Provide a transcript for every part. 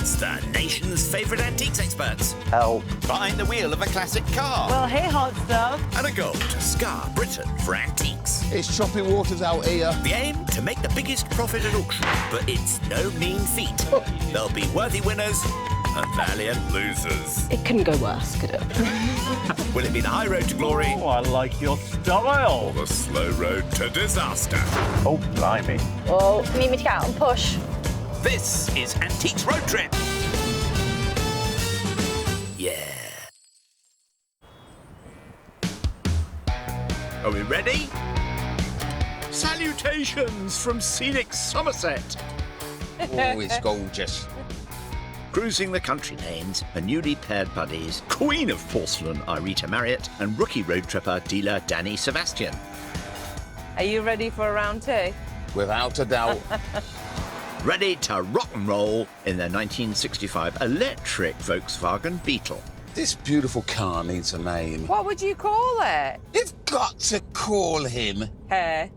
It's the nation's favourite antiques experts. Help. Behind the wheel of a classic car. Well, hey, hot stuff. And a goal to scar Britain for antiques. It's choppy waters out here. The aim, to make the biggest profit at auction. But it's no mean feat. There'll be worthy winners and valiant losers. It couldn't go worse, could it? Will it be the high road to glory? Oh, I like your style. Or the slow road to disaster? Oh, blimey. Well, need me to get out and push? This is Antiques Road Trip. Yeah. Are we ready? Salutations from scenic Somerset. Oh, it's gorgeous. Cruising the country lanes, a newly paired buddies, queen of porcelain Irita Marriott and rookie road tripper dealer Danny Sebastian. Are you ready for a round two? Without a doubt. Ready to rock and roll in their 1965 electric Volkswagen Beetle. This beautiful car needs a name. What would you call it? You've got to call him. Hey.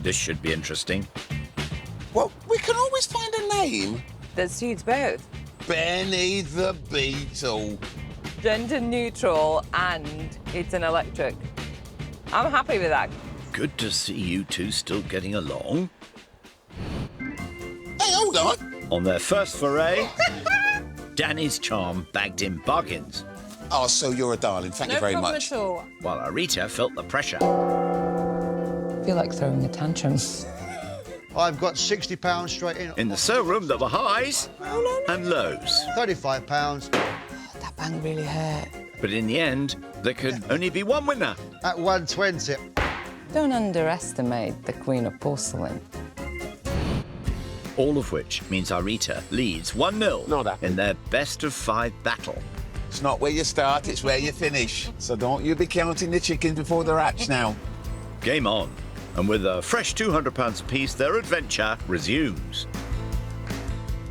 This should be interesting. Well, we can always find a name. That suits both. Benny the Beetle. Gender neutral and it's an electric. I'm happy with that. Good to see you two still getting along. Hey, hold on. On their first foray, Danny's charm bagged him bargains, Oh, so you're a darling. Thank you very much. No problem at all. while Irita felt the pressure. I feel like throwing a tantrum. I've got £60 straight in. In the sale room, there were highs and lows. £35 That bang really hurt. But in the end, there could only be one winner. at 120. Don't underestimate the Queen of Porcelain. All of which means Irita leads 1-0 Not happy. in their best-of-5 battle. It's not where you start, it's where you finish. So don't you be counting the chickens before they're hatched now. Game on. And with a fresh £200 apiece, their adventure resumes.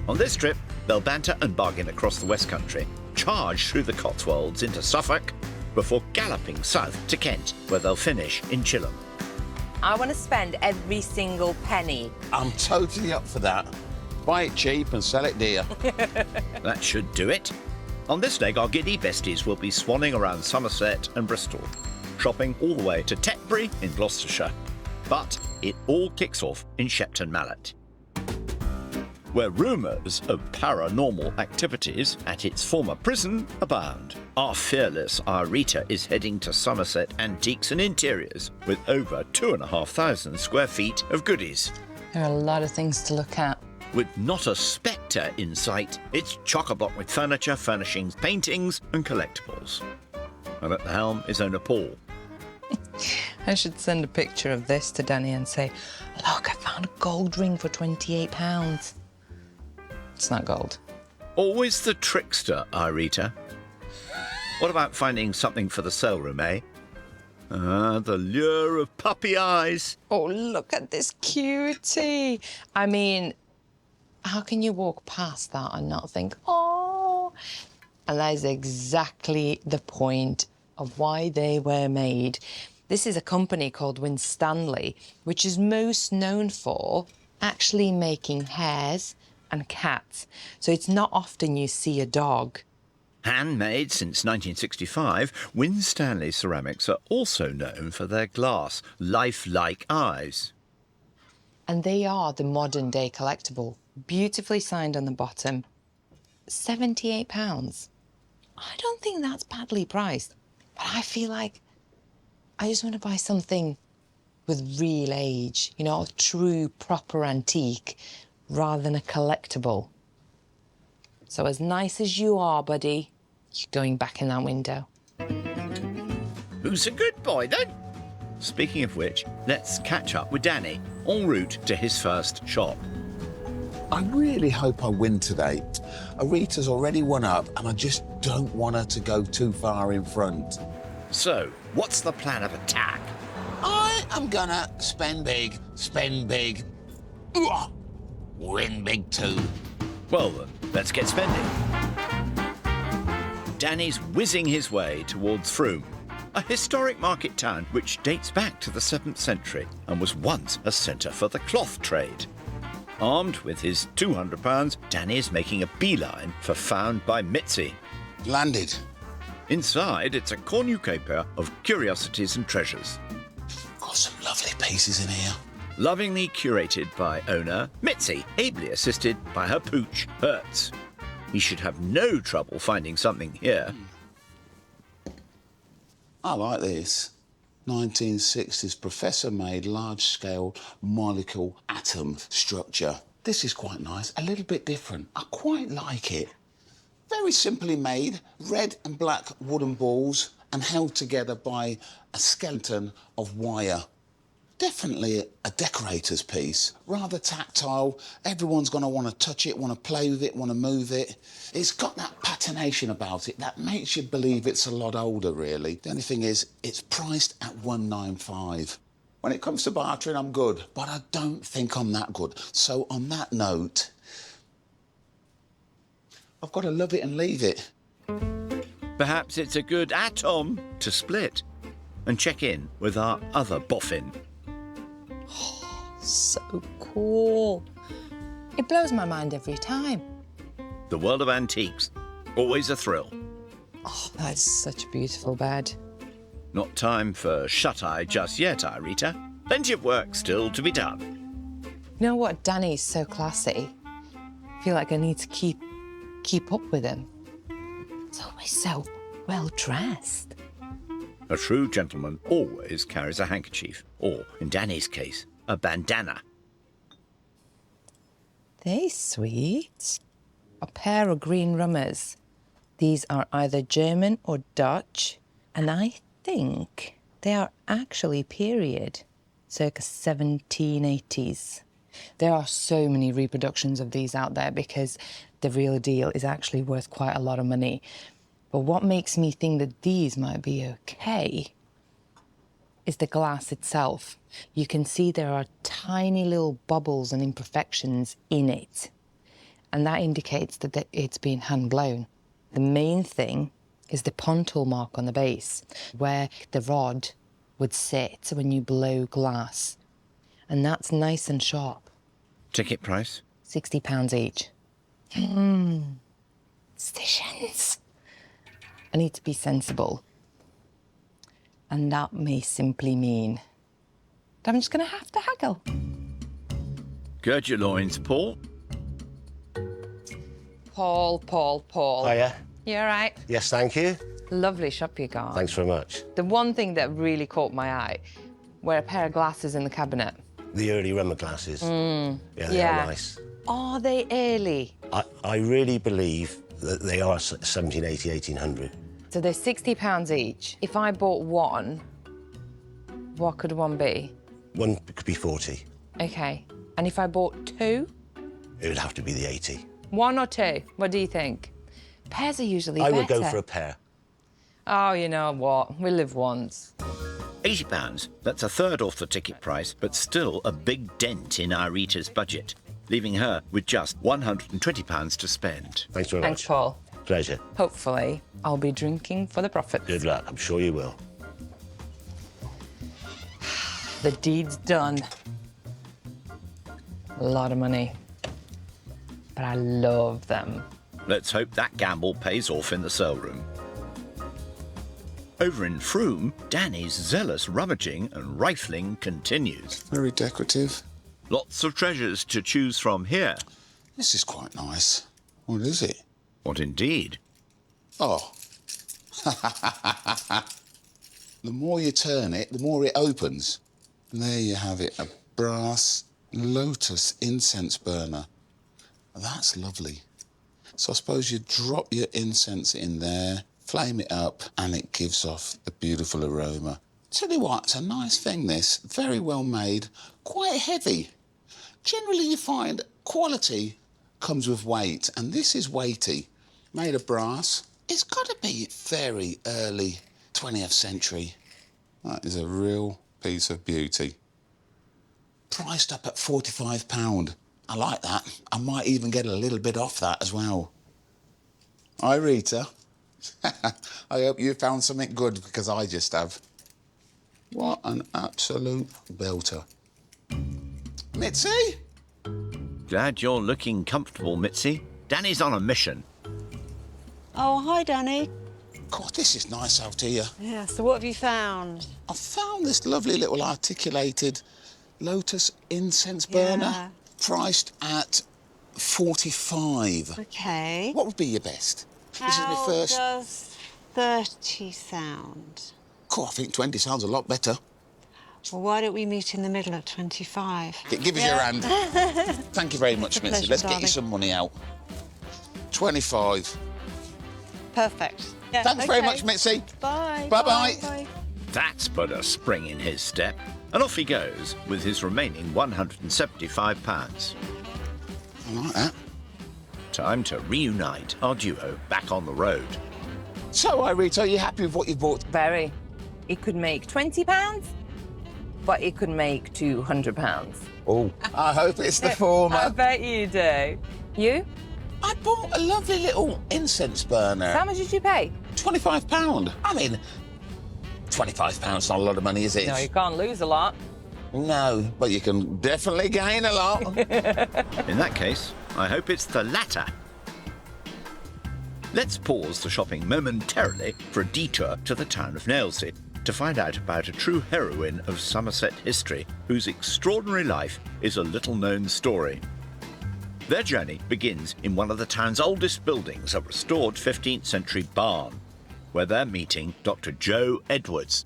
On this trip, they'll banter and bargain across the West Country, charge through the Cotswolds into Suffolk, before galloping south to Kent, where they'll finish in Chilham. I want to spend every single penny. I'm totally up for that. Buy it cheap and sell it dear. That should do it. On this leg, our giddy besties will be swanning around Somerset and Bristol, shopping all the way to Tetbury in Gloucestershire. But it all kicks off in Shepton Mallet, where rumours of paranormal activities at its former prison abound. Our fearless Irita is heading to Somerset Antiques and Interiors with over 2,500 square feet of goodies. There are a lot of things to look at. With not a spectre in sight, it's chock-a-block with furniture, furnishings, paintings and collectibles. And at the helm is owner Paul. I should send a picture of this to Danny and say, look, I found a gold ring for £28. It's not gold. Always the trickster, Irita. What about finding something for the sale room, eh? Ah, the lure of puppy eyes. Oh, look at this cutie. I mean, how can you walk past that and not think, oh? And that is exactly the point of why they were made. This is a company called Winstanley, which is most known for actually making hares and cats. So it's not often you see a dog. Handmade since 1965, Winstanley ceramics are also known for their glass, lifelike eyes. And they are the modern day collectible. Beautifully signed on the bottom. £78. I don't think that's badly priced, but I feel like I just want to buy something with real age, you know, a true, proper antique, rather than a collectible. So as nice as you are, buddy, you're going back in that window. Who's a good boy, then? Speaking of which, let's catch up with Danny, en route to his first shop. I really hope I win today. Arita's already won up, and I just don't want her to go too far in front. So, what's the plan of attack? I am gonna spend big, win big too. Well then, let's get spending. Danny's whizzing his way towards Frome, a historic market town which dates back to the 7th century and was once a centre for the cloth trade. Armed with his £200, Danny is making a beeline for Found by Mitzi. Landed. Inside, it's a cornucopia pair of curiosities and treasures. Got some lovely pieces in here. Lovingly curated by owner Mitzi, ably assisted by her pooch, Hertz. He should have no trouble finding something here. I like this. 1960s professor-made large-scale molecule atom structure. This is quite nice, a little bit different. I quite like it. Very simply made, red and black wooden balls and held together by a skeleton of wire. Definitely a decorator's piece, rather tactile. Everyone's going to want to touch it, want to play with it, want to move it. It's got that patination about it that makes you believe it's a lot older, really. The only thing is, it's priced at $195. When it comes to bartering, I'm good, but I don't think I'm that good. So on that note, I've got to love it and leave it. Perhaps it's a good atom to split and check in with our other boffin. So cool. It blows my mind every time. The world of antiques, always a thrill. Oh, that's such a beautiful bed. Not time for shut-eye just yet, Irita. Plenty of work still to be done. You know what? Danny's so classy. I feel like I need to keep up with him. He's always so well dressed. A true gentleman always carries a handkerchief, or, in Danny's case, a bandana. They're sweet. A pair of green rummers. These are either German or Dutch, and I think they are actually period, circa 1780s. There are so many reproductions of these out there because the real deal is actually worth quite a lot of money. But what makes me think that these might be okay is the glass itself. You can see there are tiny little bubbles and imperfections in it. And that indicates that it's been hand blown. The main thing is the pontil mark on the base, where the rod would sit when you blow glass. And that's nice and sharp. Ticket price? £60 each. Stations. I need to be sensible. And that may simply mean that I'm just going to have to haggle. Gird your loins, Paul. Paul. Hiya. You all right? Yes, thank you. Lovely shop you got. Thanks very much. The one thing that really caught my eye were a pair of glasses in the cabinet. The early rummer glasses. Yeah, they are nice. Are they early? I really believe that they are 1780, 1800. So they're £60 each. If I bought one, what could one be? One could be 40. Okay. And if I bought two? It would have to be the 80. One or two? What do you think? Pairs are usually better. I would go for a pair. Oh, you know what? We live once. £80, that's a third off the ticket price, but still a big dent in Irita's budget, leaving her with just £120 to spend. Thanks very Thanks, much. Paul. Pleasure. Hopefully, I'll be drinking for the profits. Good luck. I'm sure you will. The deed's done. A lot of money. But I love them. Let's hope that gamble pays off in the sale room. Over in Frome, Danny's zealous rummaging and rifling continues. Very decorative. Lots of treasures to choose from here. This is quite nice. What is it? What indeed? Oh. The more you turn it, the more it opens. And there you have it, a brass lotus incense burner. That's lovely. So I suppose you drop your incense in there, flame it up, and it gives off a beautiful aroma. Tell you what, it's a nice thing, this. Very well made, quite heavy. Generally, you find quality comes with weight, and this is weighty. Made of brass. It's got to be very early 20th century. That is a real piece of beauty. Priced up at £45. I like that. I might even get a little bit off that as well. Irita, I hope you found something good, because I just have. What an absolute belter. Mitzi? Glad you're looking comfortable, Mitzi. Danny's on a mission. Oh, hi, Danny. God, this is nice out here. Yeah, so what have you found? I found this lovely little articulated Lotus incense burner, Yeah. priced at 45. Okay. What would be your best? This is my How first. does 30 sound? Cool, I think 20 sounds a lot better. Well, why don't we meet in the middle at 25? Give us your hand. Thank you very much, It's a Mitzi. pleasure, Let's get you darling. some money out. 25. Perfect. Yeah, Thanks very okay. much, Mitzi. Bye. Bye-bye. Bye. That's put a spring in his step. And off he goes with his remaining £175. I like that. Time to reunite our duo back on the road. So, Irita, are you happy with what you've bought? Very. It could make £20, but it could make £200. Oh, I hope it's the I former. bet you do. You? I bought a lovely little incense burner. How much did you pay? £25. I mean, £25 not a lot of money, is it? No, you can't lose a lot. No, but you can definitely gain a lot. In that case, I hope it's the latter. Let's pause the shopping momentarily for a detour to the town of Nailsea to find out about a true heroine of Somerset history whose extraordinary life is a little-known story. Their journey begins in one of the town's oldest buildings, a restored 15th century barn, where they're meeting Dr. Joe Edwards.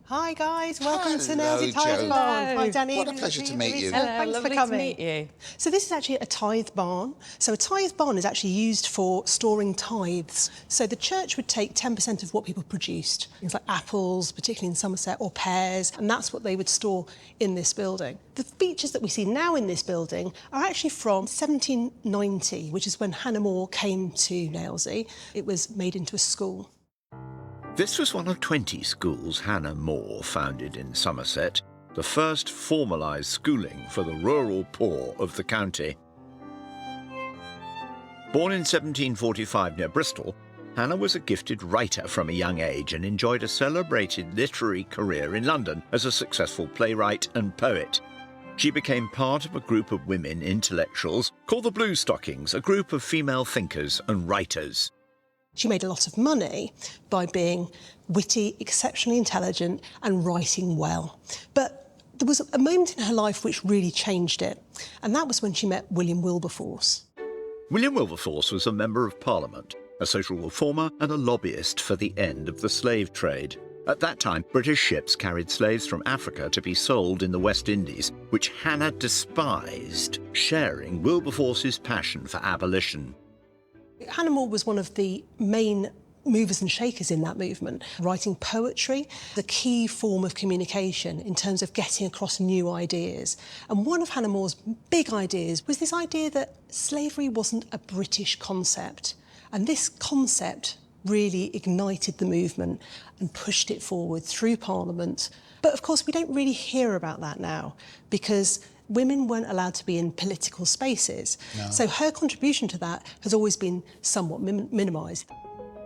Hi guys, welcome to Hello, Nailsea Tithe Joe. Barn. Hi Danny. What a pleasure to meet you. Thanks lovely for coming. to meet you. So this is actually a tithe barn. So a tithe barn is actually used for storing tithes. So the church would take 10% of what people produced, things like apples, particularly in Somerset, or pears, and that's what they would store in this building. The features that we see now in this building are actually from 1790, which is when Hannah More came to Nailsea. It was made into a school. This was one of 20 schools Hannah More founded in Somerset, the first formalised schooling for the rural poor of the county. Born in 1745 near Bristol, Hannah was a gifted writer from a young age and enjoyed a celebrated literary career in London as a successful playwright and poet. She became part of a group of women intellectuals called the Bluestockings, a group of female thinkers and writers. She made a lot of money by being witty, exceptionally intelligent and writing well. But there was a moment in her life which really changed it, and that was when she met William Wilberforce. William Wilberforce was a Member of Parliament, a social reformer and a lobbyist for the end of the slave trade. At that time, British ships carried slaves from Africa to be sold in the West Indies, which Hannah despised, sharing Wilberforce's passion for abolition. Hannah More was one of the main movers and shakers in that movement, writing poetry, the key form of communication in terms of getting across new ideas. And one of Hannah More's big ideas was this idea that slavery wasn't a British concept. And this concept really ignited the movement and pushed it forward through Parliament. But of course, we don't really hear about that now because women weren't allowed to be in political spaces. No. So her contribution to that has always been somewhat minimised.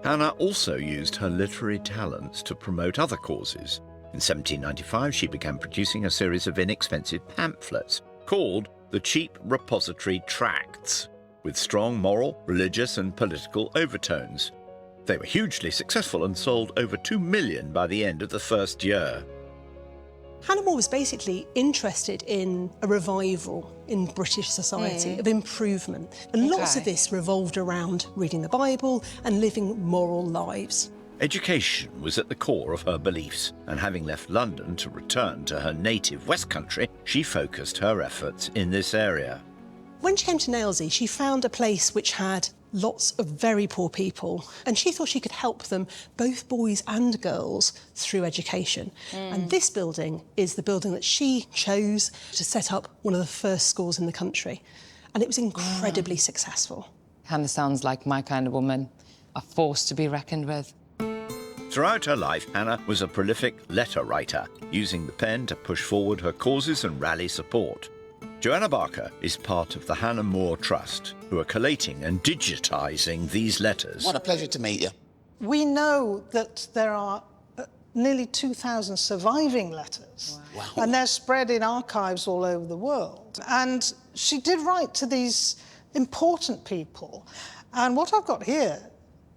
Hannah also used her literary talents to promote other causes. In 1795, she began producing a series of inexpensive pamphlets called the Cheap Repository Tracts, with strong moral, religious and political overtones. They were hugely successful and sold over 2 million by the end of the first year. Hannah More was basically interested in a revival in British society of improvement. And lots of this revolved around reading the Bible and living moral lives. Education was at the core of her beliefs, and having left London to return to her native West Country, she focused her efforts in this area. When she came to Nailsea, she found a place which had lots of very poor people, and she thought she could help them, both boys and girls, through education. And this building is the building that she chose to set up one of the first schools in the country. And it was incredibly successful. Hannah sounds like my kind of woman, a force to be reckoned with. Throughout her life, Hannah was a prolific letter writer, using the pen to push forward her causes and rally support. Joanna Barker is part of the Hannah More Trust, who are collating and digitising these letters. What a pleasure to meet you. We know that there are nearly 2,000 surviving letters. Wow. And they're spread in archives all over the world. And she did write to these important people. And what I've got here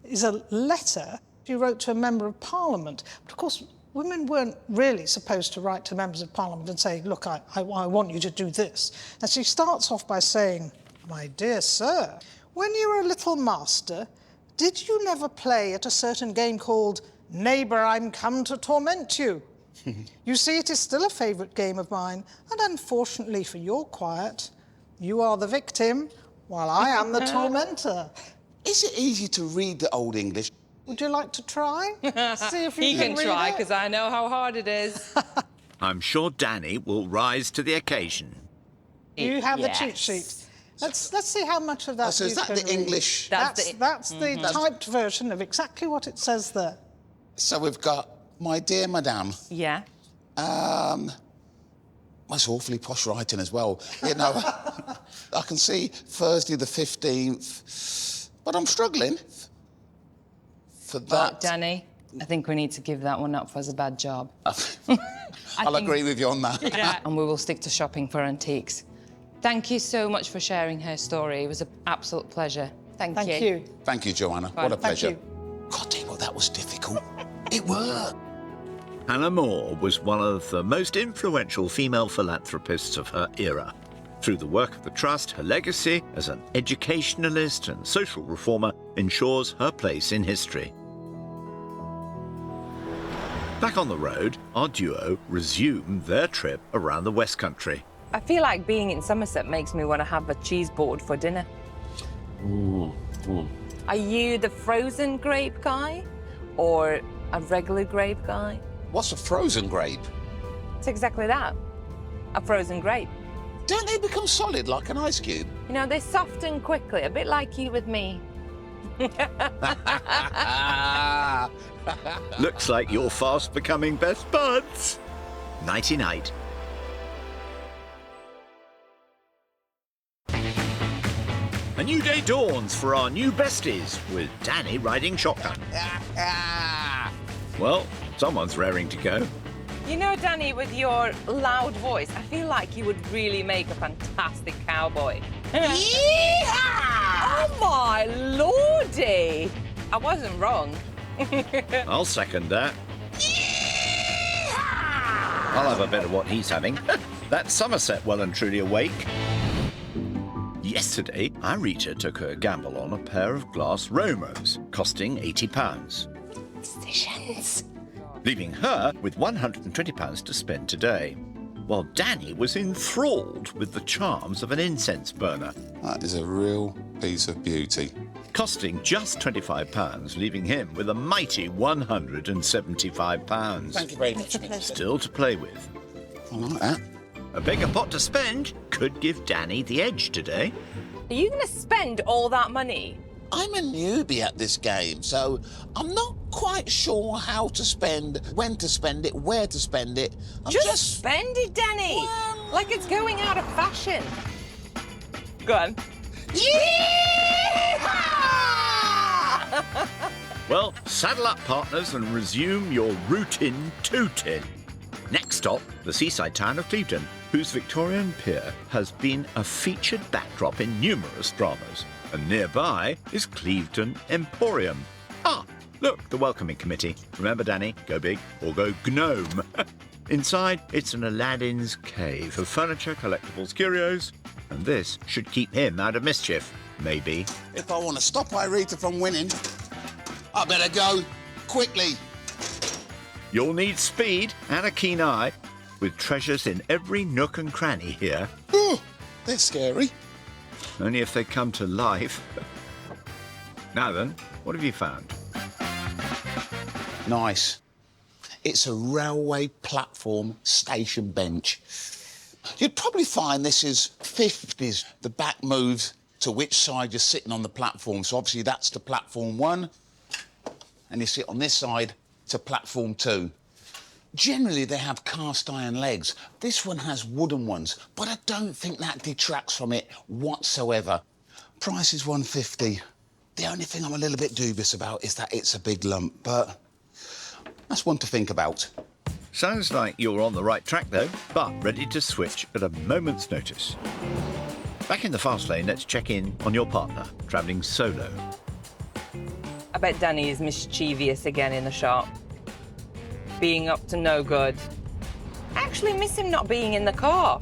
is a letter she wrote to a member of Parliament. But of course, women weren't really supposed to write to members of Parliament and say, look, I want you to do this. And she starts off by saying, my dear sir, when you were a little master, did you never play at a certain game called Neighbour, I'm Come to Torment You? You see, it is still a favourite game of mine, and unfortunately for your quiet, you are the victim, while I am the tormentor. Is it easy to read the Old English? Would you like to try? See if you He can read try, it? because I know how hard it is. I'm sure Danny will rise to the occasion. You have Yes. the cheat sheet. Let's see how much of that Oh, so is you that can the read. English? That's That's the typed version of exactly what it says there. So we've got, my dear madame. Yeah. That's awfully posh writing as well. You know, I can see Thursday the 15th, but I'm struggling for But, that. Danny, I think we need to give that one up as a bad job. I'll agree with you on that. And we will stick to shopping for antiques. Thank you so much for sharing her story. It was an absolute pleasure. Thank you. Thank you. Thank you, Joanna. What a Thank pleasure. you. God damn, well, that was difficult. It worked. Hannah More was one of the most influential female philanthropists of her era. Through the work of the Trust, her legacy as an educationalist and social reformer ensures her place in history. Back on the road, our duo resumed their trip around the West Country. I feel like being in Somerset makes me want to have a cheese board for dinner. Are you the frozen grape guy or a regular grape guy? What's a frozen grape? It's exactly that. A frozen grape. Don't they become solid like an ice cube? You know, they soften quickly, a bit like you with me. Looks like you're fast becoming best buds. Nighty-night. A new day dawns for our new besties, with Danny riding shotgun. Well, someone's raring to go. You know, Danny, with your loud voice, I feel like you would really make a fantastic cowboy. Oh, my lordy! I wasn't wrong. I'll second that. I'll have a bit of what he's having. That's Somerset well and truly awake. Yesterday, Irita took her gamble on a pair of glass Romos, costing £80. Decisions. Leaving her with £120 to spend today, while Danny was enthralled with the charms of an incense burner, That is a real piece of beauty. costing just £25, leaving him with a mighty £175. Thank you very much. Still to play with. I like that. A bigger pot to spend could give Danny the edge today. Are you going to spend all that money? I'm a newbie at this game, so I'm not quite sure how to spend, when to spend it, where to spend it. I'm Just spend it, Danny! Well- Like it's going out of fashion. Go on. Well, saddle up, partners, and resume your route-in tootin'. Next stop, the seaside town of Clevedon, whose Victorian pier has been a featured backdrop in numerous dramas. And nearby is Clevedon Emporium. Ah, look, the welcoming committee. Remember, Danny, go big or go gnome. Inside, it's an Aladdin's cave of furniture, collectibles, curios, and this should keep him out of mischief, maybe. If I want to stop Irita from winning, I better go quickly. You'll need speed and a keen eye, with treasures in every nook and cranny here, Ooh, they're scary. only if they come to life. Now then, what have you found? Nice. It's a railway platform station bench. You'd probably find this is 50s. The back moves to which side you're sitting on the platform. So obviously that's to platform 1, and you sit on this side to platform 2. Generally, they have cast iron legs. This one has wooden ones, but I don't think that detracts from it whatsoever. Price is £150. The only thing I'm a little bit dubious about is that it's a big lump, but That's one to think about. Sounds like you're on the right track, though, but ready to switch at a moment's notice. Back in the fast lane, let's check in on your partner, travelling solo. I bet Danny is mischievous again in the shop. Being up to no good. I actually miss him not being in the car.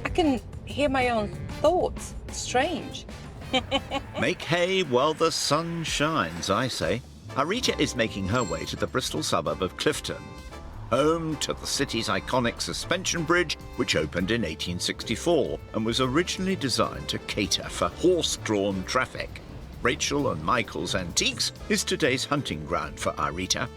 I can hear my own thoughts. Strange. Make hay while the sun shines, I say. Irita is making her way to the Bristol suburb of Clifton, home to the city's iconic suspension bridge, which opened in 1864 and was originally designed to cater for horse-drawn traffic. Rachel and Michael's Antiques is today's hunting ground for Irita,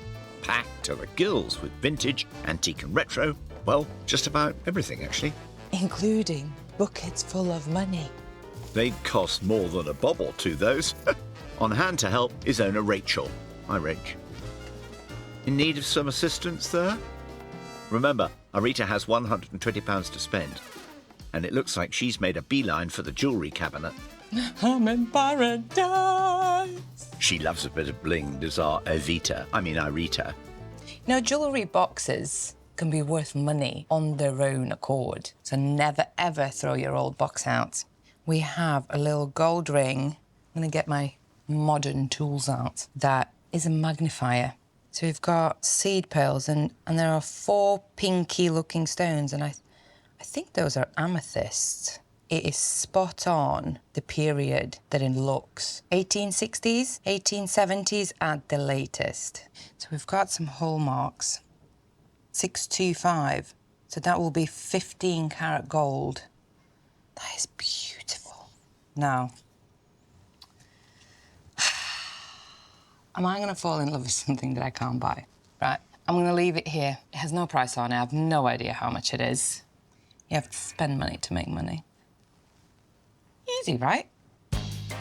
packed to the gills with vintage, antique and retro, well, just about everything, actually. Including buckets full of money. They'd cost more than a bob or two, those. On hand to help is owner Rachel. Hi, Rach. In need of some assistance there? Remember, Irita has £120 to spend, and it looks like she's made a beeline for the jewellery cabinet. I'm in paradise. She loves a bit of bling, does our Irita. Now, jewellery boxes can be worth money on their own accord, so never ever throw your old box out. We have a little gold ring. I'm going to get my modern tools out. That is a magnifier. So we've got seed pearls, and there are 4 pinky-looking stones, and I think those are amethysts. It is spot on the period that it looks. 1860s, 1870s at the latest. So we've got some hallmarks. 625. So that will be 15 karat gold. That is beautiful. Now, am I going to fall in love with something that I can't buy? Right, I'm going to leave it here. It has no price on it. I have no idea how much it is. You have to spend money to make money. Easy, right?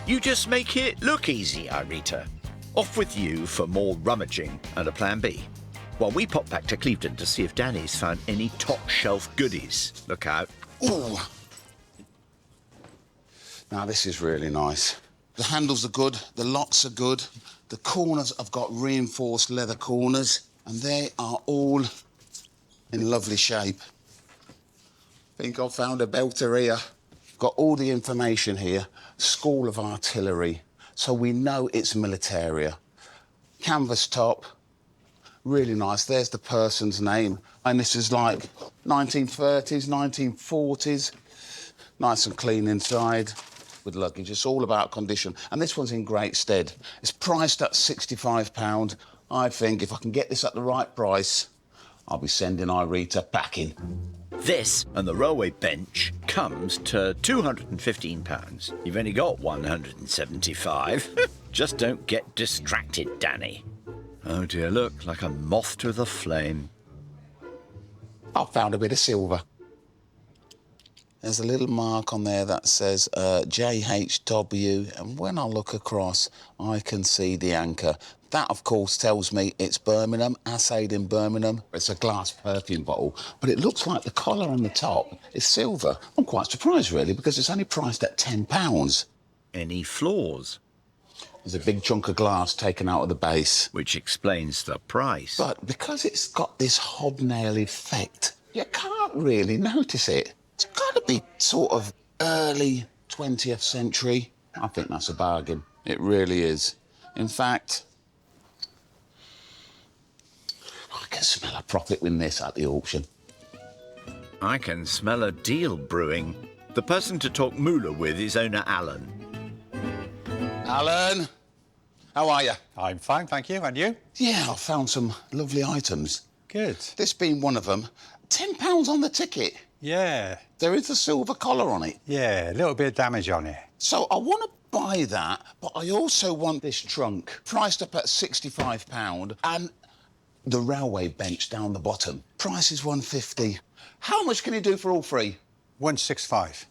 You just make it look easy, Irita. Off with you for more rummaging and a plan B. While we pop back to Clevedon to see if Danny's found any top-shelf goodies. Look out. Ooh. Now, this is really nice. The handles are good, the locks are good, the corners have got reinforced leather corners, and they are all in lovely shape. I think I've found a belter here. Got all the information here. School of Artillery, so we know it's militaria. Canvas top, really nice. There's the person's name. And this is like 1930s, 1940s. Nice and clean inside with luggage. It's all about condition. And this one's in great stead. It's priced at £65. I think if I can get this at the right price, I'll be sending Irita packing. This and the railway bench comes to £215. You've only got 175. Just don't get distracted, Danny. Oh dear, look, like a moth to the flame. I've found a bit of silver. There's a little mark on there that says JHW, and when I look across, I can see the anchor. That, of course, tells me it's Birmingham, assayed in Birmingham. It's a glass perfume bottle, but it looks like the collar on the top is silver. I'm quite surprised, really, because it's only priced at £10. Any flaws? There's a big chunk of glass taken out of the base. Which explains the price. But because it's got this hobnail effect, you can't really notice it. It's got to be sort of early 20th century. I think that's a bargain. It really is. In fact, I can smell a profit with this at the auction. I can smell a deal brewing. The person to talk moolah with is owner Alan. Alan, how are you? I'm fine, thank you. And you? Yeah, I found some lovely items. Good. This being one of them. £10 on the ticket. Yeah. There is a silver collar on it. Yeah, a little bit of damage on it. So I want to buy that, but I also want this trunk, priced up at £65, and the railway bench down the bottom. Price is £150. How much can you do for all three? 165.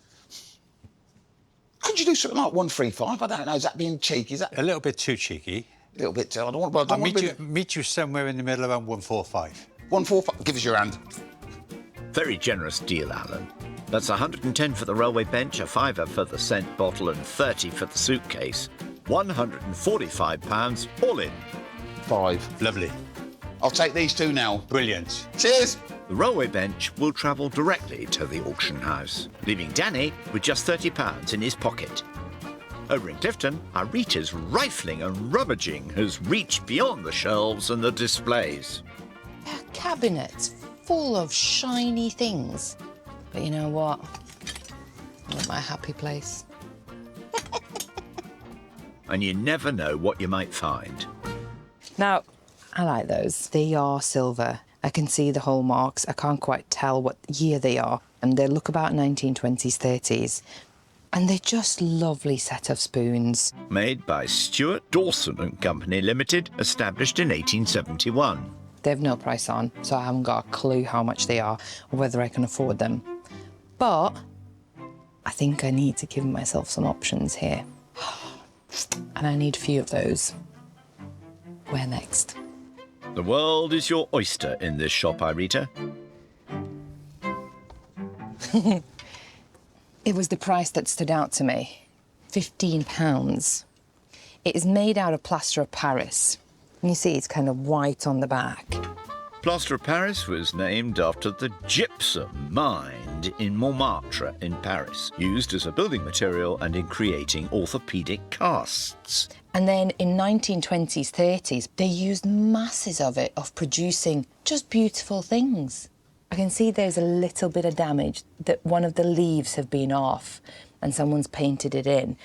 Could you do something like 135? I don't know. Is that being cheeky? Is that a little bit too cheeky? A little bit too. I don't want to meet you somewhere in the middle around 145. 145. Give us your hand. Very generous deal, Alan. That's 110 for the railway bench, a £5 for the scent bottle, and 30 for the suitcase. £145 all in. 5. Lovely. I'll take these two now. Brilliant. Cheers. The railway bench will travel directly to the auction house, leaving Danny with just £30 in his pocket. Over in Clifton, Irita's rifling and rummaging has reached beyond the shelves and the displays. A cabinet full of shiny things. But you know what? Not my happy place. And you never know what you might find. Now, I like those. They are silver. I can see the hallmarks. I can't quite tell what year they are. And they look about 1920s, 30s. And they're just lovely set of spoons. Made by Stuart Dawson and Company Limited, established in 1871. They've no price on, so I haven't got a clue how much they are or whether I can afford them. But I think I need to give myself some options here. And I need a few of those. Where next? The world is your oyster in this shop, Irita. It was the price that stood out to me. £15. It is made out of plaster of Paris. And you see it's kind of white on the back. Plaster of Paris was named after the gypsum mined in Montmartre in Paris, used as a building material and in creating orthopaedic casts. And then in 1920s, 30s, they used masses of it, of producing just beautiful things. I can see there's a little bit of damage, that one of the leaves have been off and someone's painted it in.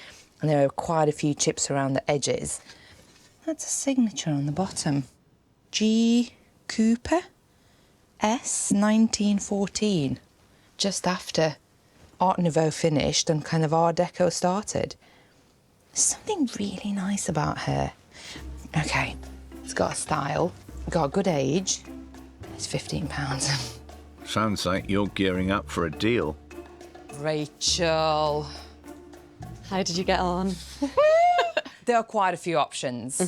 And there are quite a few chips around the edges. That's a signature on the bottom. G. Cooper, S. 1914. Just after Art Nouveau finished and kind of Art Deco started. There's something really nice about her. OK, it's got a style, got a good age. It's £15. Sounds like you're gearing up for a deal. Rachel. How did you get on? There are quite a few options.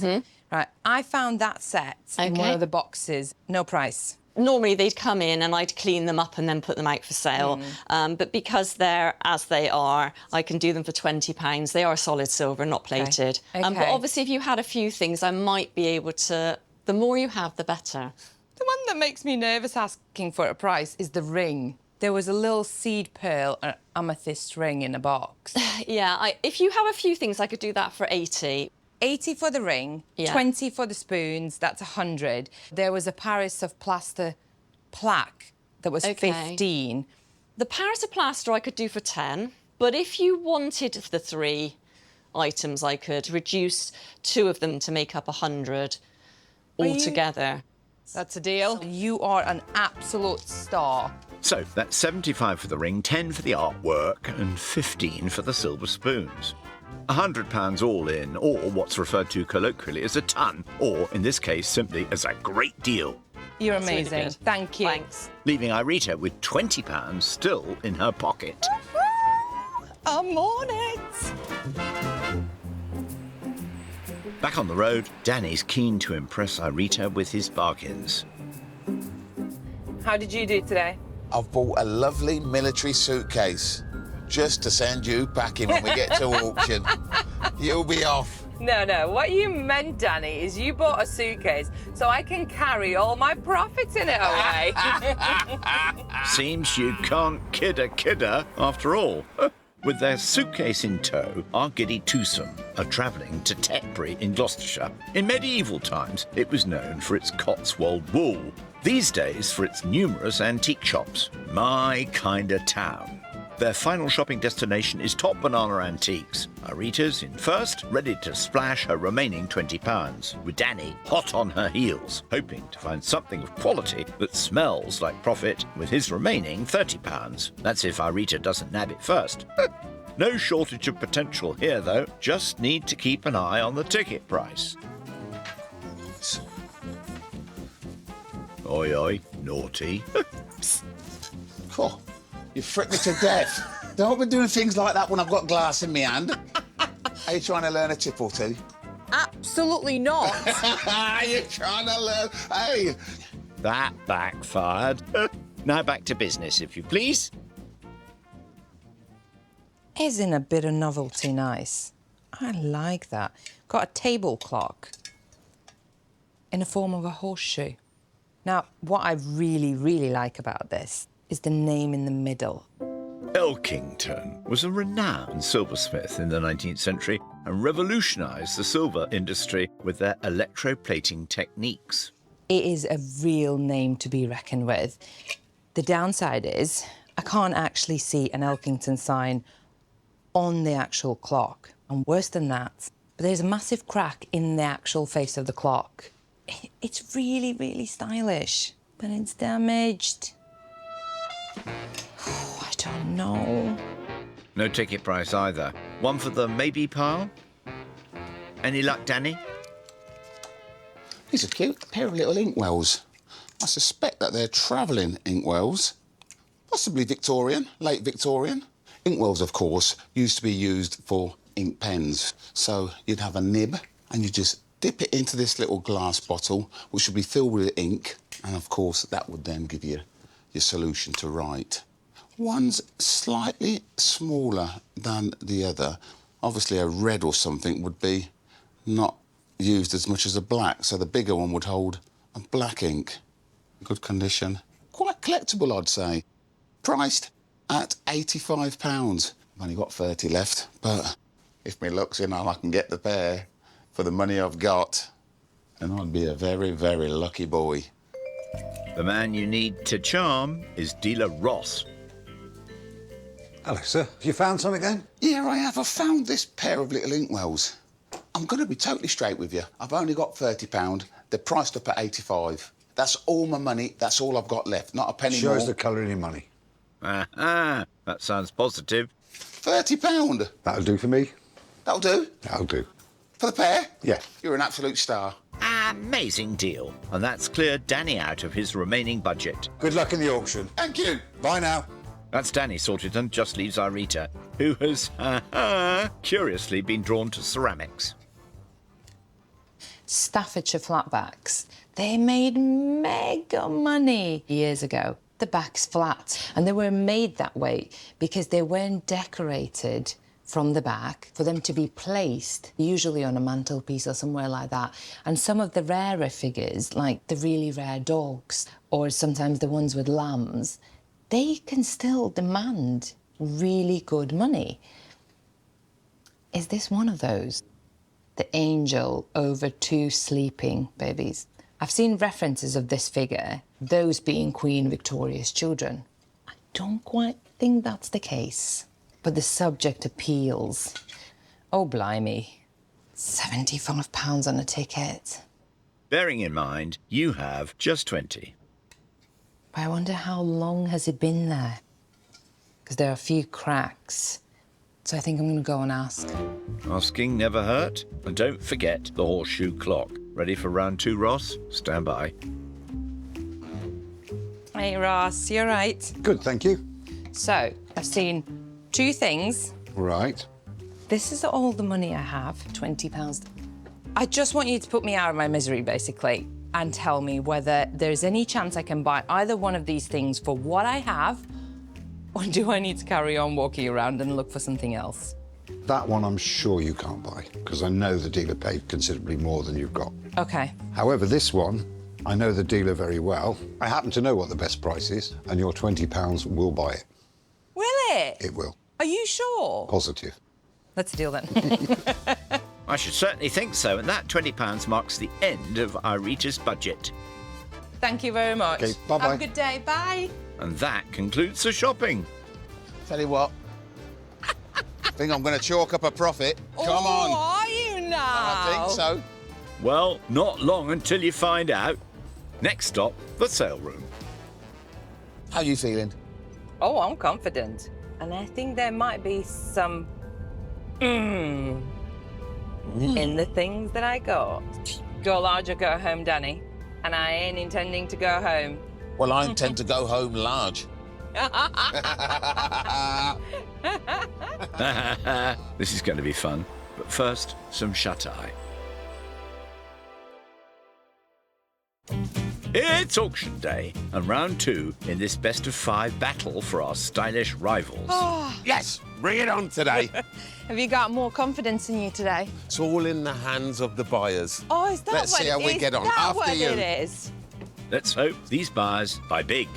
Right, I found that set in one of the boxes. No price. Normally they'd come in and I'd clean them up and then put them out for sale. But because they're as they are, I can do them for £20. They are solid silver, not plated. But obviously if you had a few things, I might be able to... The more you have, the better. The one that makes me nervous asking for a price is the ring. There was a little seed pearl and amethyst ring in a box. Yeah, if you have a few things, I could do that for 80. 80 for the ring, 20 for the spoons, that's 100. There was a Paris of plaster plaque that was 15. The Paris of plaster I could do for 10, but if you wanted the 3 items, I could reduce 2 of them to make up 100 altogether. That's a deal. You are an absolute star. So that's 75 for the ring, 10 for the artwork, and 15 for the silver spoons. £100 all in, or what's referred to colloquially as a ton, or in this case simply as a great deal. You're amazing. Really Thank you. Thanks. Leaving Irita with £20 still in her pocket. I'm on it. Back on the road, Danny's keen to impress Irita with his bargains. How did you do today? I've bought a lovely military suitcase just to send you packing when we get to auction. You'll be off. No, what you meant, Danny, is you bought a suitcase so I can carry all my profits in it away. Seems you can't kid a kidder after all. With their suitcase in tow, our giddy twosome are travelling to Tetbury in Gloucestershire. In medieval times, it was known for its Cotswold wool. These days, for its numerous antique shops. My kind of town. Their final shopping destination is Top Banana Antiques. Irita's in first, ready to splash her remaining £20, with Danny hot on her heels, hoping to find something of quality that smells like profit with his remaining £30. That's if Irita doesn't nab it first. No shortage of potential here, though. Just need to keep an eye on the ticket price. Oi, oi, naughty. Cool. You frick me to death. Don't be doing things like that when I've got glass in my hand. Are you trying to learn a tip or two? Absolutely not. You're trying to learn... Hey! That backfired. Now back to business, if you please. Isn't a bit of novelty nice? I like that. Got a table clock in the form of a horseshoe. Now, what I really, really like about this is the name in the middle. Elkington was a renowned silversmith in the 19th century and revolutionised the silver industry with their electroplating techniques. It is a real name to be reckoned with. The downside is I can't actually see an Elkington sign on the actual clock. And worse than that, there's a massive crack in the actual face of the clock. It's really, really stylish, but it's damaged. I don't know. No ticket price either. One for the maybe pile? Any luck, Danny? These are cute. A pair of little inkwells. I suspect that they're travelling inkwells. Possibly Victorian, late Victorian. Inkwells, of course, used to be used for ink pens. So you'd have a nib and you just dip it into this little glass bottle, which would be filled with ink. And, of course, that would then give you your solution to write. One's slightly smaller than the other. Obviously, a red or something would be not used as much as a black, so the bigger one would hold a black ink. Good condition. Quite collectible, I'd say. Priced at £85. I've only got 30 left, but if my luck's in and I can get the pair for the money I've got, then I'd be a very, very lucky boy. The man you need to charm is dealer Ross. Hello, sir. Have you found something then? Yeah, I have. I found this pair of little inkwells. I'm going to be totally straight with you. I've only got £30. They're priced up at 85. That's all my money. That's all I've got left. Not a penny more. Shows the colour in your money. Aha! That sounds positive. £30? That'll do for me. That'll do? That'll do. For the pair? Yeah. You're an absolute star. Amazing deal. And that's cleared Danny out of his remaining budget. Good luck in the auction. Thank you. Bye now. That's Danny sorted and just leaves Irita, who has, curiously been drawn to ceramics. Staffordshire flatbacks. They made mega money years ago. The back's flat, and they were made that way because they weren't decorated from the back for them to be placed, usually on a mantelpiece or somewhere like that. And some of the rarer figures, like the really rare dogs, or sometimes the ones with lambs, they can still demand really good money. Is this one of those? The angel over 2 sleeping babies. I've seen references of this figure, those being Queen Victoria's children. I don't quite think that's the case, but the subject appeals. Oh, blimey. £75 on a ticket. Bearing in mind, you have just 20. But I wonder how long has it been there? Because there are a few cracks. So I think I'm going to go and ask. Asking never hurt. And don't forget the horseshoe clock. Ready for round 2, Ross? Stand by. Hey, Ross, you all right? Good, thank you. So, I've seen 2 things. Right. This is all the money I have, £20. I just want you to put me out of my misery, basically, and tell me whether there's any chance I can buy either one of these things for what I have, or do I need to carry on walking around and look for something else? That one I'm sure you can't buy, because I know the dealer paid considerably more than you've got. OK. However, this one, I know the dealer very well. I happen to know what the best price is, and your £20 will buy it. Will it? It will. Are you sure? Positive. Let's deal then. I should certainly think so, and that £20 marks the end of Irita's budget. Thank you very much. OK, bye-bye. Have a good day. Bye. And that concludes the shopping. Tell you what, I think I'm going to chalk up a profit. Come on. Are you now? I think so. Well, not long until you find out. Next stop, the sale room. How you feeling? Oh, I'm confident. And I think there might be some in the things that I got. Go large or go home, Danny. And I ain't intending to go home. Well, I intend to go home large. This is going to be fun. But first, some shut-eye. It's auction day, and round 2 in this best of 5 battle for our stylish rivals. Yes, bring it on today. Have you got more confidence in you today? It's all in the hands of the buyers. Oh, is that Let's what see how we get on. Is that After what you. it is? Let's hope these buyers buy big.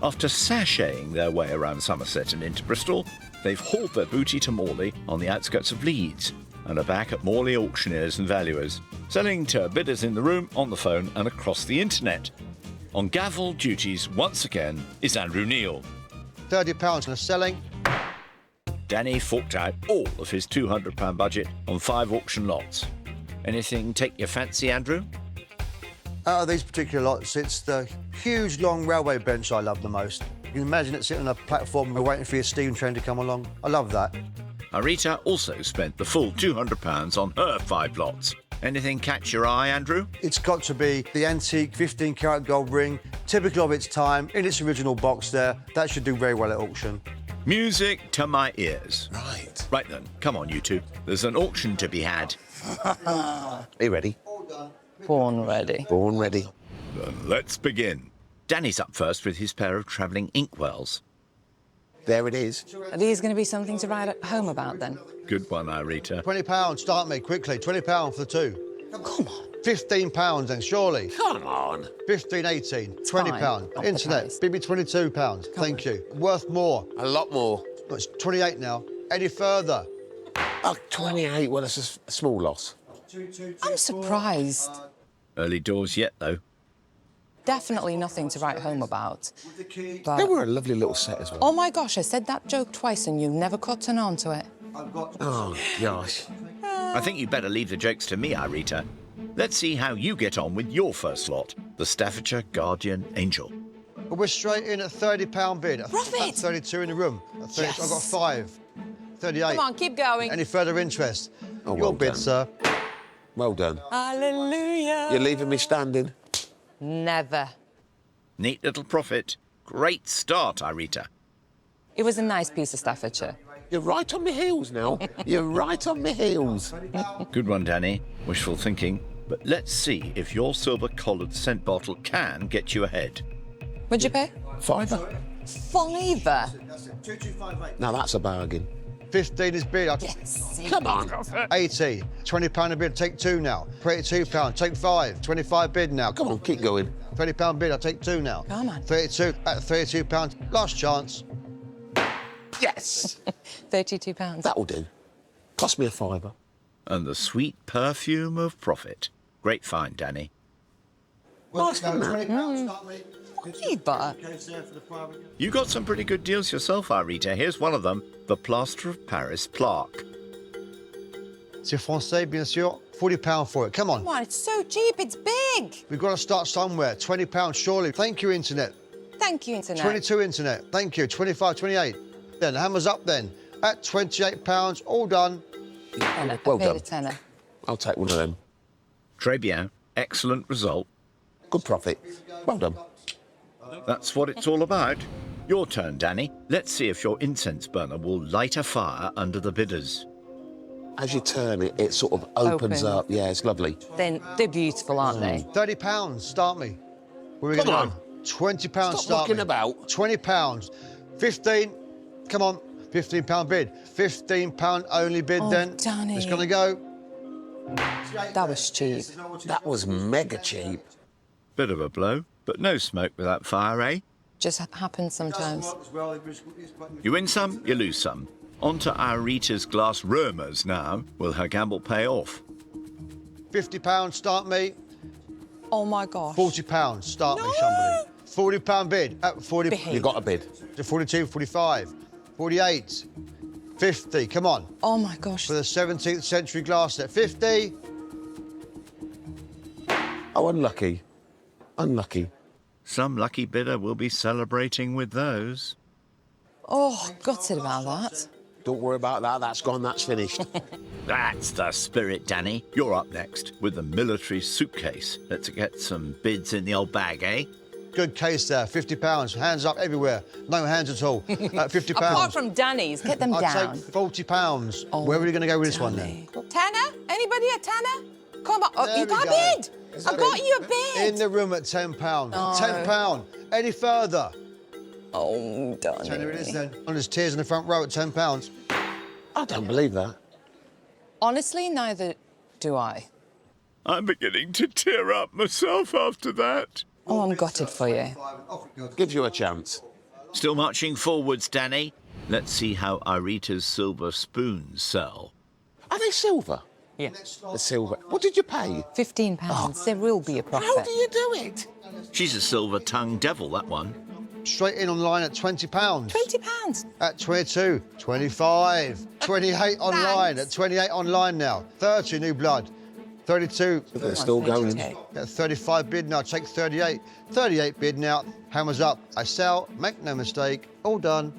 After sashaying their way around Somerset and into Bristol, they've hauled their booty to Morley on the outskirts of Leeds and are back at Morley auctioneers and valuers, selling to bidders in the room, on the phone and across the internet. On gavel duties once again is Andrew Neal. £30 and selling. Danny forked out all of his £200 budget on 5 auction lots. Anything take your fancy, Andrew? Out of these particular lots, it's the huge, long railway bench I love the most. You can imagine it sitting on a platform waiting for your steam train to come along. I love that. Irita also spent the full £200 on her 5 lots. Anything catch your eye, Andrew? It's got to be the antique 15-carat gold ring, typical of its time, in its original box there. That should do very well at auction. Music to my ears. Right. Right then, come on, you two. There's an auction to be had. Are you ready? Born ready. Born ready. Then let's begin. Danny's up first with his pair of travelling inkwells. There it is. Are these going to be something to write at home about, then? Good one, Irita. £20, start me, quickly. £20 for the 2. Come on. £15 then, surely. Come on. 15, 18, £20. Fine. Internet, maybe £22. Thank you. Worth more. A lot more. It's 28 now. Any further? Oh, 28. Well, that's a small loss. I'm surprised. Early doors yet, though. Definitely nothing to write home about. They But... were a lovely little set as well. Oh, my gosh, I said that joke twice and you've never caught on to it. Oh, gosh. I think you'd better leave the jokes to me, Irita. Let's see how you get on with your first lot, the Staffordshire Guardian Angel. Well, we're straight in at £30 bid. Profit! 32 in the room. Yes. I've got 5. 38. Come on, keep going. Any further interest? Oh, Your well bid, done. sir. Well done. Hallelujah. You're leaving me standing. Never. Neat little profit. Great start, Irita. It was a nice piece of Staffordshire. You're right on my heels now. You're right on my heels. Good one, Danny. Wishful thinking. But let's see if your silver-collared scent bottle can get you ahead. What'd you pay? £5. £5. Now that's a bargain. 15 is bid. Yes. Come on. 80. £20 a bid, take 2 now. £32, take 5. 25 bid now. Come on, keep going. £30 bid, I'll take 2 now. Come on. 32 at £32. Last chance. Yes. £32. That'll do. Cost me a £5. And the sweet perfume of profit. Great find, Danny. Nice one, that. But You got some pretty good deals yourself, Irita. Here's one of them, the Plaster of Paris plaque. C'est français, bien sûr. £40 for it. Come on. come on, it's so cheap, it's big. We've got to start somewhere. £20, surely. Thank you, Internet. Thank you, Internet. 22, Internet. Thank you. 25, 28. Then, hammer's up then. At £28, all done. Tenner. Well I paid done. a tenner. I'll take one of them. Très bien. Excellent result. Good profit. Well done. That's what it's all about. Your turn, Danny. Let's see if your incense burner will light a fire under the bidders. As you turn it, it sort of opens Open. up. Yeah, it's lovely. They're beautiful, aren't they? £30, start me. Where are we Come gonna on. go? £20, Stop start mucking me. about. £20. 15, come on. £15 bid. £15 only bid Oh, then. Danny. It's gonna go. That was cheap. That was mega cheap. Bit of a blow, but no smoke without fire, eh? Just happens sometimes. You win some, you lose some. On to Irita's glass rumours now. Will her gamble pay off? £50, start me. Oh my gosh. £40, start me, No! somebody. £40 bid. At 40. Behave. You got a bid. 42, 45, 48, 50. Come on. Oh my gosh. For the 17th century glass set. 50. Oh, unlucky. Unlucky. Some lucky bidder will be celebrating with those. Oh, gutted about that. Don't worry about that. That's gone. That's finished. That's the spirit, Danny. You're up next with the military suitcase. Let's get some bids in the old bag, eh? Good case there. £50. Hands up everywhere. No hands at all. £50. Apart from Danny's, get them I'll down. take £40. Oh, Where are we going to go with this one then? Tanner? Anybody a Tanner? Come on. Oh, There you we got go. a bid. I got you a bid. In the room at £10. Oh. £10. Any further? Oh, Danny. Tenner it is then. Oh, there's tears in the front row at £10. I don't believe that. Honestly, neither do I. I'm beginning to tear up myself after that. Oh, I'm gutted for you. Gives you a chance. Still marching forwards, Danny. Let's see how Irita's silver spoons sell. Are they silver? Yeah. The silver. What did you pay? £15. There will be a profit. How do you do it? She's a silver-tongued devil, that one. Straight in online at £20. £20? At 22, 25, 28 online, at 28 online now. 30 new blood, 32. They're still going. At 35 bid now, take 38. 38 bid now, hammers up. I sell, make no mistake, all done.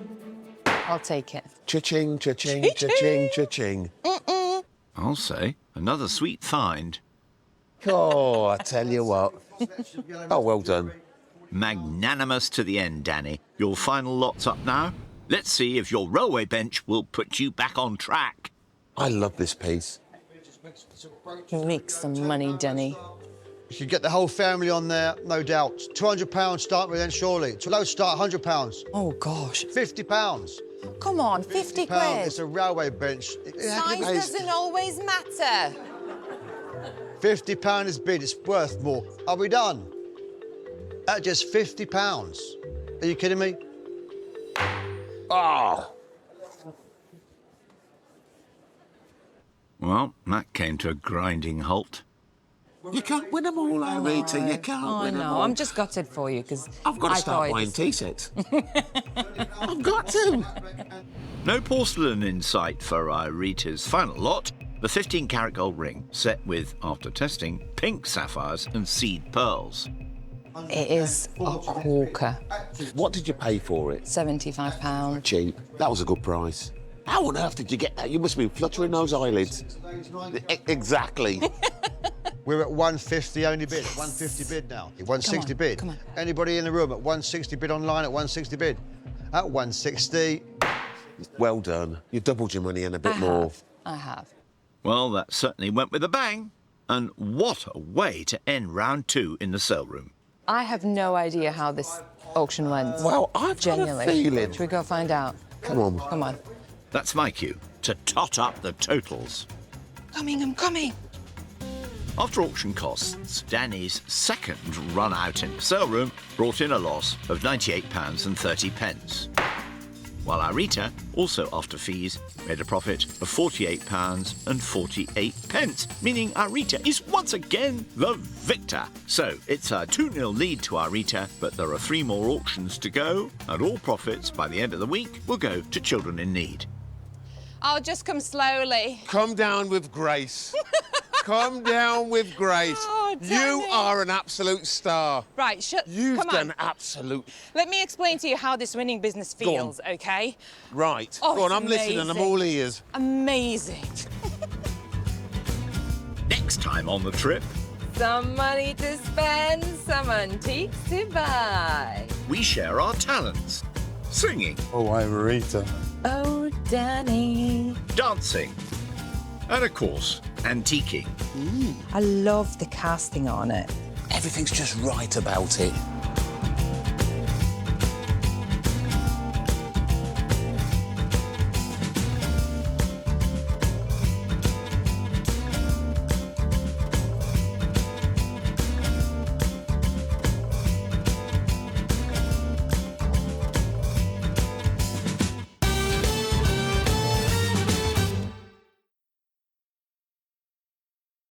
I'll take it. Cha-ching, cha-ching, cha-ching, cha-ching. I'll say, another sweet find. Oh, I tell you what. Oh, well done. Magnanimous to the end, Danny. Your final lot's up now. Let's see if your railway bench will put you back on track. I love this piece. Make some money, Danny. You should get the whole family on there, no doubt. £200 start with then surely. To low start, £100. Oh, gosh. £50. Come on, 50 £50. quid. It's a railway bench. Size doesn't always matter. £50 is bid, it's worth more. Are we done? At just £50. Are you kidding me? Oh. Well, that came to a grinding halt. You can't win them all, Irita. You can't win them all. I'm just gutted for you, because I've got to start buying tea sets. I've got to. No porcelain in sight for Irita's final lot. The 15-carat gold ring, set with, after testing, pink sapphires and seed pearls. It is a corker. What did you pay for it? £75. Cheap. That was a good price. How on earth did you get that? You must be fluttering those eyelids. Exactly. We're at 150 only bid, 150 bid now. 160 bid. Come on. Anybody in the room at 160 bid online at 160 bid? At 160. Well done. You doubled your money and a bit more. I have. Well, that certainly went with a bang. And what a way to end round 2 in the sale room. I have no idea how this auction went. Well, I've Genuinely. got a feeling. Should we go find out? Come on. Come on. That's my cue to tot up the totals. I'm coming. After auction costs, Danny's second run out in the sale room brought in a loss of £98.30. While Irita, also after fees, made a profit of £48.48, meaning Irita is once again the victor. So it's a 2-0 lead to Irita, but there are 3 more auctions to go, and all profits by the end of the week will go to children in need. I'll just come slowly. Come down with grace. Come down with grace. Oh, you Danny. are an absolute star. Right, You've come done on. absolute... Let me explain to you how this winning business feels, okay? Right. Oh, Go on, it's I'm listening. I'm amazing. all ears. Amazing. Next time on the trip, Some money to spend, some antiques to buy. we share our talents. Singing, Oh, Irita. Oh, Danny. dancing, and of course, antiquing. I love the casting on it. Everything's just right about it.